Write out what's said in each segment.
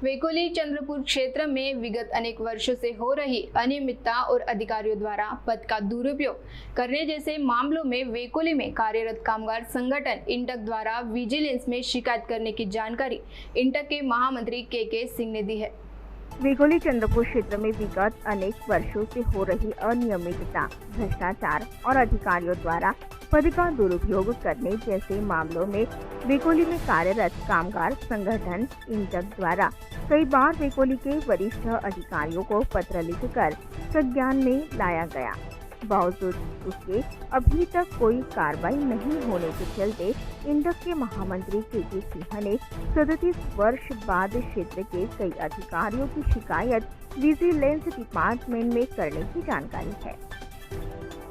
वेकोली चंद्रपुर क्षेत्र में विगत अनेक वर्षों से हो रही अनियमितता और अधिकारियों द्वारा पद का दुरुपयोग करने जैसे मामलों में वेकोली में कार्यरत कामगार संगठन इंटक द्वारा विजिलेंस में शिकायत करने की जानकारी इंटक के महामंत्री के सिंह ने दी है। वेकोली चंद्रपुर क्षेत्र में विगत अनेक वर्षों से हो रही अनियमितता, भ्रष्टाचार और अधिकारियों द्वारा पद का दुरुपयोग करने जैसे मामलों में वेकोली में कार्यरत कामगार संगठन इंटक द्वारा कई बार वेकोली के वरिष्ठ अधिकारियों को पत्र लिखकर संज्ञान में लाया गया। बावजूद उसके अभी तक कोई कार्रवाई नहीं होने के चलते इंटक के महामंत्री के सिंह ने 37 वर्ष बाद क्षेत्र के कई अधिकारियों की शिकायत विजिलेंस डिपार्टमेंट में करने की जानकारी है।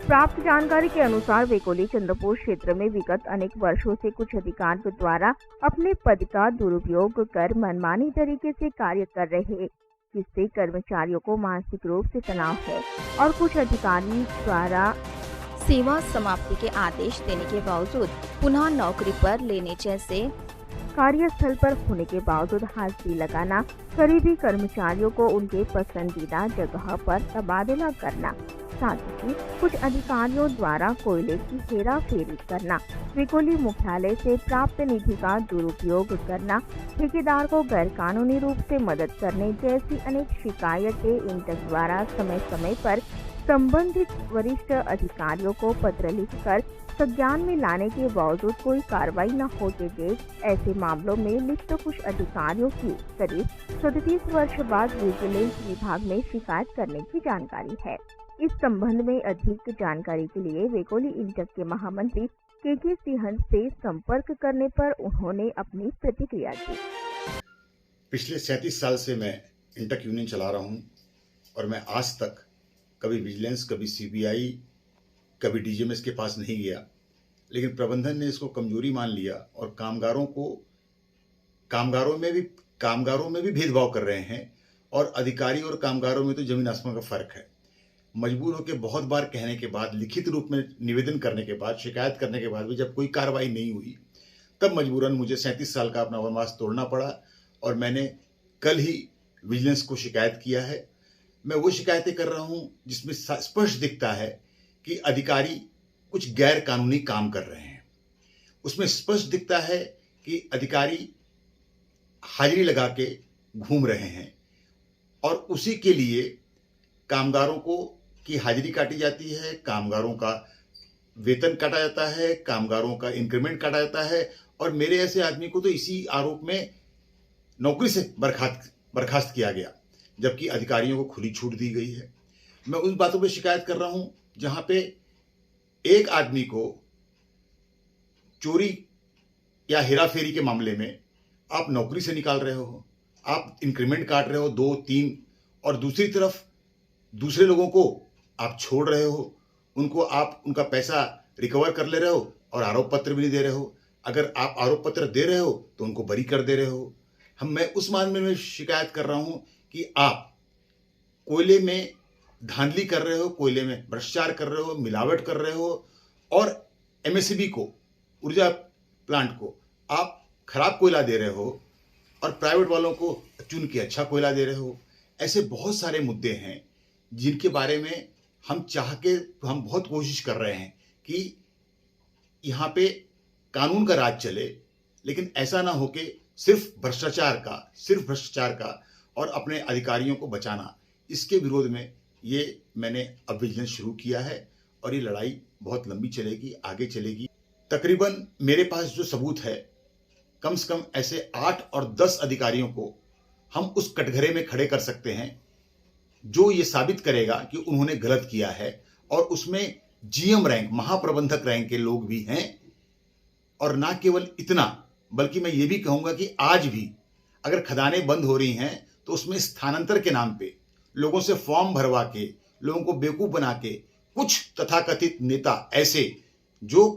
प्राप्त जानकारी के अनुसार वेकोली चंद्रपुर क्षेत्र में विगत अनेक वर्षों से कुछ अधिकारियों द्वारा अपने पद का दुरुपयोग कर मनमानी तरीके से कार्य कर रहे हैं, जिससे कर्मचारियों को मानसिक रूप से तनाव है और कुछ अधिकारी द्वारा सेवा समाप्ति के आदेश देने के बावजूद पुनः नौकरी पर लेने जैसे कार्यस्थल पर होने के बावजूद हाजिरी लगाना, करीबी कर्मचारियों को उनके पसंदीदा जगह पर तबादला करना, साथ ही कुछ अधिकारियों द्वारा कोयले की हेरा फेरी करना, वेकोली मुख्यालय से प्राप्त निधि का दुरुपयोग करना, ठेकेदार को गैर कानूनी रूप से मदद करने जैसी अनेक शिकायतें इंटक द्वारा समय समय पर संबंधित वरिष्ठ अधिकारियों को पत्र लिखकर संज्ञान में लाने के बावजूद कोई कार्रवाई न होते देख ऐसे मामलों में लिप्त कुछ अधिकारियों की करीब 37 वर्ष बाद विजिलेंस विभाग में शिकायत करने की जानकारी है। इस संबंध में अधिक जानकारी के लिए वेकोली इंटक के महामंत्री के सिंह से संपर्क करने पर उन्होंने अपनी प्रतिक्रिया दी। पिछले 37 साल से मैं इंटक यूनियन चला रहा हूं और मैं आज तक कभी विजिलेंस, कभी सीबीआई, कभी डीजीएमएस के पास नहीं गया, लेकिन प्रबंधन ने इसको कमजोरी मान लिया और कामगारों में भी भेदभाव कर रहे हैं और अधिकारी और कामगारों में तो जमीन आसमान का फर्क है। मजबूर होकर बहुत बार कहने के बाद, लिखित रूप में निवेदन करने के बाद, शिकायत करने के बाद भी जब कोई कार्रवाई नहीं हुई, तब मजबूरन मुझे 37 साल का अपना वनवास तोड़ना पड़ा और मैंने कल ही विजिलेंस को शिकायत किया है। मैं वो शिकायतें कर रहा हूं जिसमें स्पष्ट दिखता है कि अधिकारी कुछ गैर कानूनी काम कर रहे हैं। उसमें स्पष्ट दिखता है कि अधिकारी हाजिरी लगा के घूम रहे हैं और उसी के लिए कामगारों को की हाजिरी काटी जाती है, कामगारों का वेतन काटा जाता है, कामगारों का इंक्रीमेंट काटा जाता है और मेरे ऐसे आदमी को तो इसी आरोप में नौकरी से बर्खास्त किया गया, जबकि अधिकारियों को खुली छूट दी गई है। मैं उन बातों पर शिकायत कर रहा हूं जहां पे एक आदमी को चोरी या हेराफेरी के मामले में आप नौकरी से निकाल रहे हो, आप इंक्रीमेंट काट रहे हो 2-3, और दूसरी तरफ दूसरे लोगों को आप छोड़ रहे हो, उनको आप उनका पैसा रिकवर कर ले रहे हो और आरोप पत्र भी नहीं दे रहे हो। अगर आप आरोप पत्र दे रहे हो तो उनको बरी कर दे रहे हो। मैं उस मामले में शिकायत कर रहा हूं कि आप कोयले में धांधली कर रहे हो, कोयले में भ्रष्टाचार कर रहे हो, मिलावट कर रहे हो और एमएससीबी को, ऊर्जा प्लांट को आप खराब कोयला दे रहे हो और प्राइवेट वालों को चुन के अच्छा कोयला दे रहे हो। ऐसे बहुत सारे मुद्दे हैं जिनके बारे में हम बहुत कोशिश कर रहे हैं कि यहाँ पे कानून का राज चले, लेकिन ऐसा ना हो कि सिर्फ भ्रष्टाचार का और अपने अधिकारियों को बचाना। इसके विरोध में ये मैंने अब विजिलेंस शुरू किया है और ये लड़ाई बहुत लंबी चलेगी, आगे चलेगी। तकरीबन मेरे पास जो सबूत है, कम से कम ऐसे 8 और 10 अधिकारियों को हम उस कटघरे में खड़े कर सकते हैं जो ये साबित करेगा कि उन्होंने गलत किया है, और उसमें जीएम रैंक, महाप्रबंधक रैंक के लोग भी हैं। और ना केवल इतना, बल्कि मैं ये भी कहूंगा कि आज भी अगर खदानें बंद हो रही हैं तो उसमें स्थानांतर के नाम पे लोगों से फॉर्म भरवा के, लोगों को बेवकूफ बना के कुछ तथाकथित नेता ऐसे जो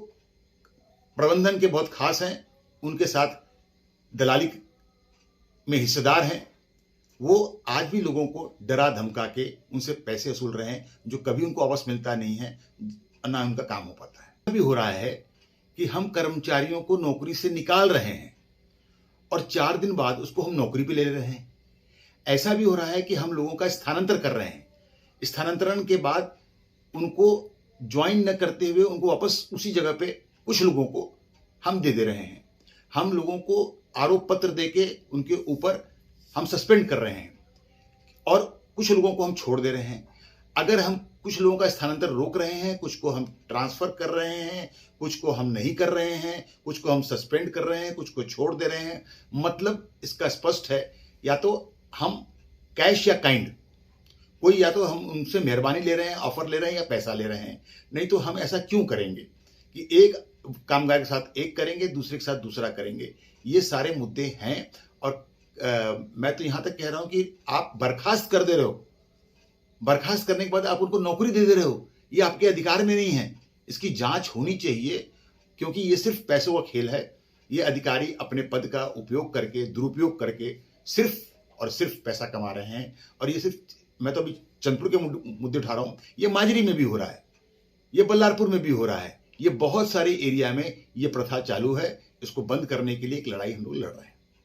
प्रबंधन के बहुत खास हैं, उनके साथ दलाली में हिस्सेदार हैं, वो आज भी लोगों को डरा धमका के उनसे पैसे वसूल रहे हैं, जो कभी उनको वापस मिलता नहीं है, ना उनका काम हो पाता है। अभी हो रहा है कि हम कर्मचारियों को नौकरी से निकाल रहे हैं और 4 दिन बाद उसको हम नौकरी पे ले रहे हैं। ऐसा भी हो रहा है कि हम लोगों का स्थानांतर कर रहे हैं। स्थानांतरण के बाद उनको ज्वाइन न करते हुए उनको वापस उसी जगह पे कुछ लोगों को हम दे रहे हैं। हम लोगों को आरोप पत्र देके उनके ऊपर हम सस्पेंड कर रहे हैं और कुछ लोगों को हम छोड़ दे रहे हैं। अगर हम कुछ लोगों का स्थानांतर रोक रहे हैं, कुछ को हम ट्रांसफर कर रहे हैं, कुछ को हम नहीं कर रहे हैं, कुछ को हम सस्पेंड कर रहे हैं, कुछ को छोड़ दे रहे हैं, मतलब इसका स्पष्ट है या तो हम कैश या काइंड, कोई या तो हम उनसे मेहरबानी ले रहे हैं, ऑफर ले रहे हैं या पैसा ले रहे हैं। नहीं तो हम ऐसा क्यों करेंगे कि एक कामगार के साथ एक करेंगे, दूसरे के साथ दूसरा करेंगे। ये सारे मुद्दे हैं और मैं तो यहाँ तक कह रहा हूँ कि आप बर्खास्त कर दे रहे हो, बर्खास्त करने के बाद आप उनको नौकरी दे रहे हो, ये आपके अधिकार में नहीं है। इसकी जांच होनी चाहिए क्योंकि ये सिर्फ पैसों का खेल है। ये अधिकारी अपने पद का उपयोग करके, दुरुपयोग करके सिर्फ और सिर्फ पैसा कमा रहे हैं। और ये सिर्फ, मैं तो अभी चंद्रपुर के मुद्दे उठा रहा हूँ, ये माजरी में भी हो रहा है, ये बल्लारपुर में भी हो रहा है, ये बहुत सारे एरिया में ये प्रथा चालू है। इसको बंद करने के लिए एक लड़ाई हम लोग लड़ रहे हैं।